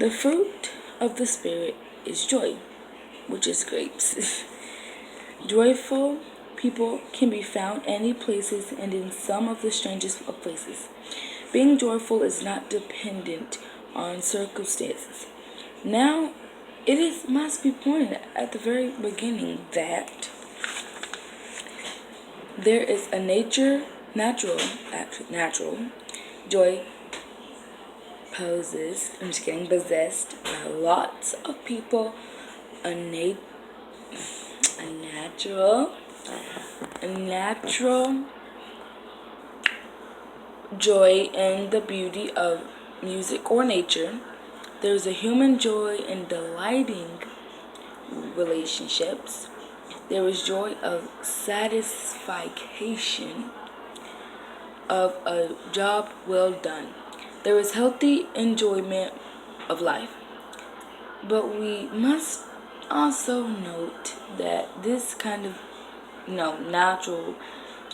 The fruit of the Spirit is joy, which is grapes. Joyful people can be found any places and in some of the strangest of places. Being joyful is not dependent on circumstances. Now, must be pointed at the very beginning that there is a natural joy possessed by lots of people, a natural joy in the beauty of music or nature. There's a human joy in delighting relationships. There is joy of satisfaction of a job well done. There is healthy enjoyment of life. But we must also note that this kind of natural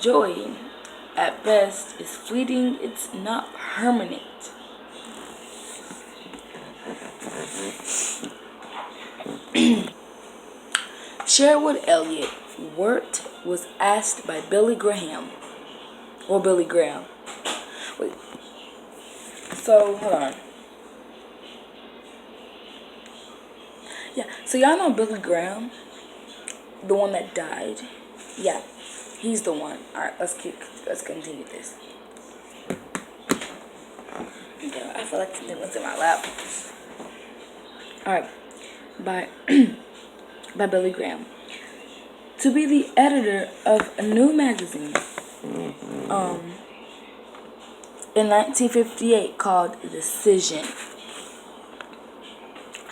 joy at best is fleeting, it's not permanent. Sherwood Elliott Wirt was asked by Billy Graham. Wait. So, hold on. Yeah, so y'all know Billy Graham? The one that died? Yeah, he's the one. Alright, let's continue this. Yeah, I feel like something was in my lap. Alright, by Billy Graham. To be the editor of a new magazine in 1958 called Decision.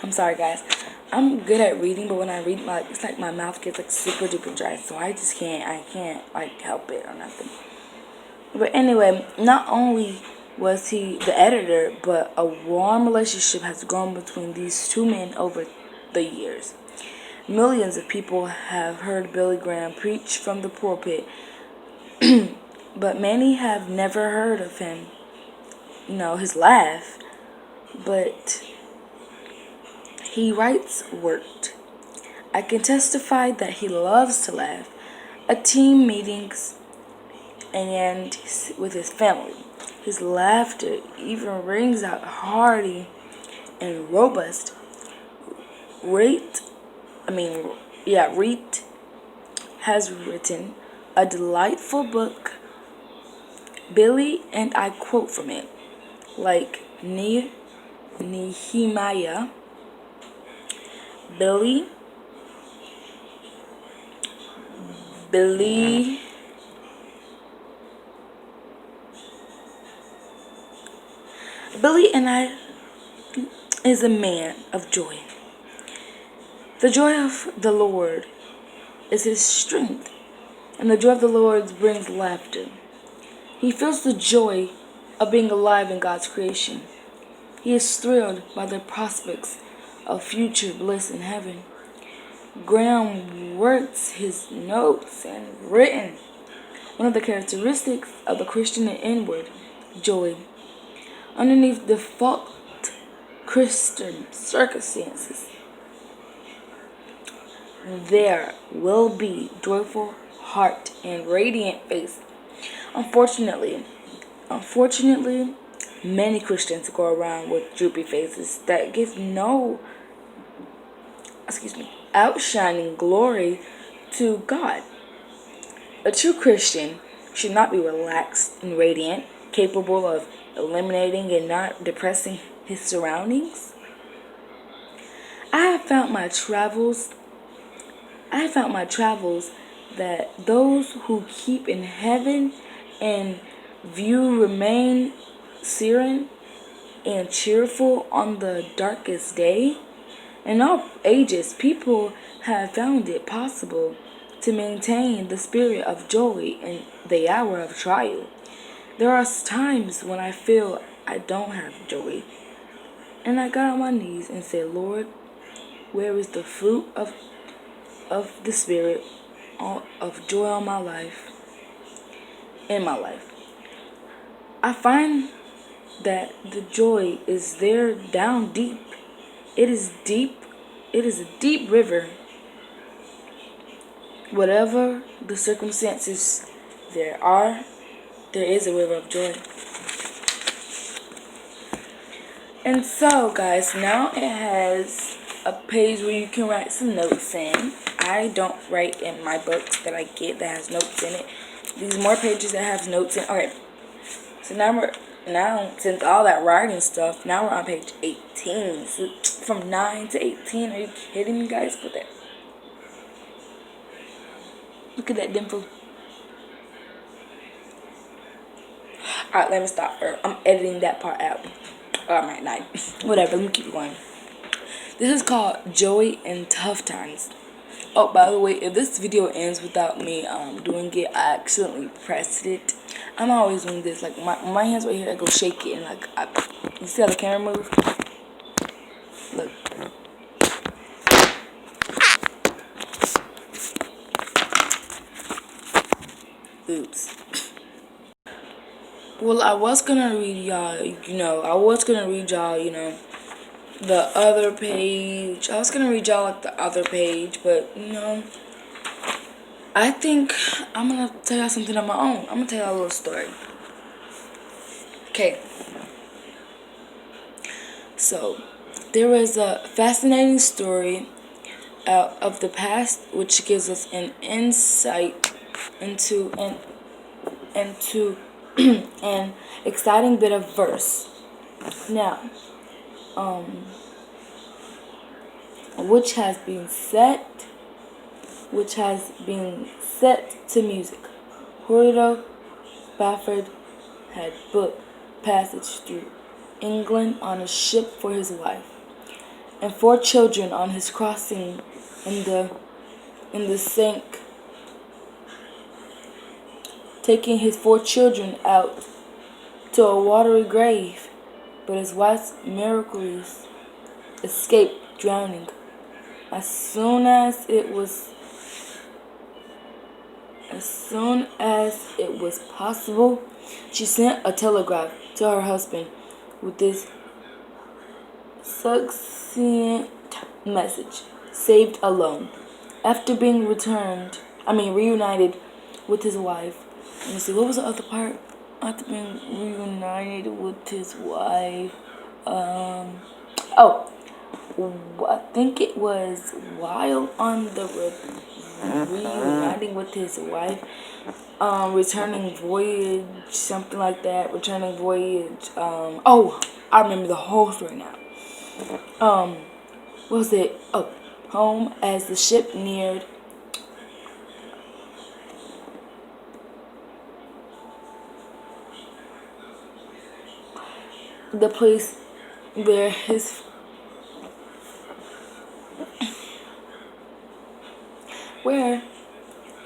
I'm sorry, guys. I'm good at reading, but when I read, it's like my mouth gets like super duper dry, so I can't like help it or nothing. But anyway, not only was he the editor, but a warm relationship has grown between these two men over the years. Millions of people have heard Billy Graham preach from the pulpit, but many have never heard of him, his laugh. But he writes worked. I can testify that he loves to laugh at team meetings and with his family. His laughter even rings out hearty and robust. Reed has written a delightful book, Billy, and I quote from it, like Nehemiah, Billy and I is a man of joy. The joy of the Lord is his strength, and the joy of the Lord brings laughter. He feels the joy of being alive in God's creation. He is thrilled by the prospects of future bliss in heaven. Graham works his notes and written. One of the characteristics of the Christian and inward joy. Underneath default Christian circumstances, there will be joyful heart and radiant face. Unfortunately, many Christians go around with droopy faces that give no, outshining glory to God. A true Christian should not be relaxed and radiant, capable of eliminating and not depressing his surroundings. I have found my travels that those who keep in heaven and view remain serene and cheerful on the darkest day. In all ages, people have found it possible to maintain the spirit of joy in the hour of trial. There are times when I feel I don't have joy, and I got on my knees and said, Lord, where is the fruit of the Spirit of joy in my life? I find that the joy is there down deep It is deep. It is a deep river. Whatever the circumstances there is a river of joy. And so, guys, now it has a page where you can write some notes in. I don't write in my books that I get that has notes in it. These more pages that have notes in. Okay, so now since all that writing stuff, now we're on page 18. So from 9 to 18, are you kidding me, guys? Look at that dimple. Alright, let me stop. I'm editing that part out. Alright, night. Whatever, let me keep going. This is called Joy in Tough Times. Oh, by the way, if this video ends without me doing it, I accidentally pressed it. I'm always doing this. Like, my hands right here, I go shake it, and like, you see how the camera moves? Look. Oops. Well, I was gonna read y'all, the other page. I was gonna read y'all, like, the other page, but, I think I'm gonna tell y'all something on my own. I'm gonna tell y'all a little story. Okay. So, there was a fascinating story of the past, which gives us an insight into an exciting bit of verse. Now, which has been set to music. Horatio Spafford had booked passage through England on a ship for his wife and 4 children on his crossing in the sink, taking his 4 children out to a watery grave, but his wife miraculously escaped drowning. As soon as it was possible, she sent a telegram to her husband with this succinct message: saved alone. After being reunited with his wife. Let me see, what was the other part? After being reunited with his wife. I think it was while on the reuniting with his wife, returning voyage, something like that. Returning voyage. I remember the whole story now. What was it? Oh, home as the ship neared the place where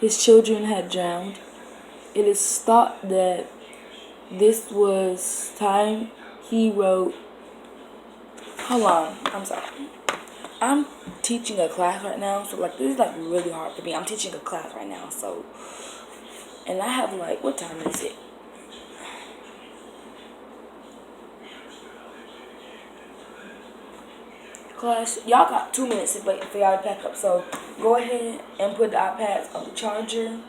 his children had drowned. It is thought that this was time he wrote. Hold on, I'm sorry. I'm teaching a class right now, so like this is like really hard for me. I'm teaching a class right now, so, and I have like, what time is it? Class, y'all got 2 minutes to wait for y'all to pack up, so go ahead and put the iPads on the charger.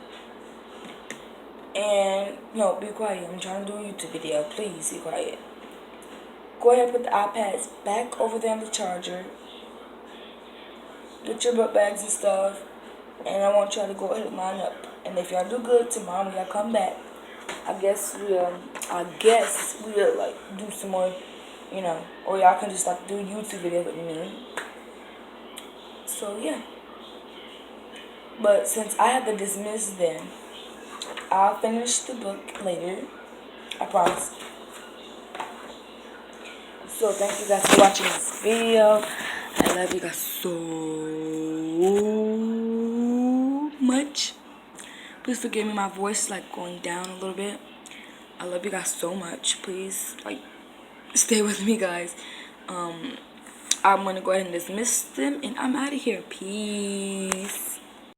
And no, be quiet. I'm trying to do a YouTube video. Please be quiet. Go ahead and put the iPads back over there on the charger. Get your book bags and stuff. And I want y'all to go ahead and line up. And if y'all do good tomorrow when y'all come back, I guess we'll like do some more, or y'all can just like do YouTube videos with me. So yeah. But since I have to dismiss them, I'll finish the book later. I promise. So thank you guys for watching this video. I love you guys so much. Please forgive me, my voice is like going down a little bit. I love you guys so much. Please like stay with me, guys. I'm gonna go ahead and dismiss them, and I'm out of here. Peace.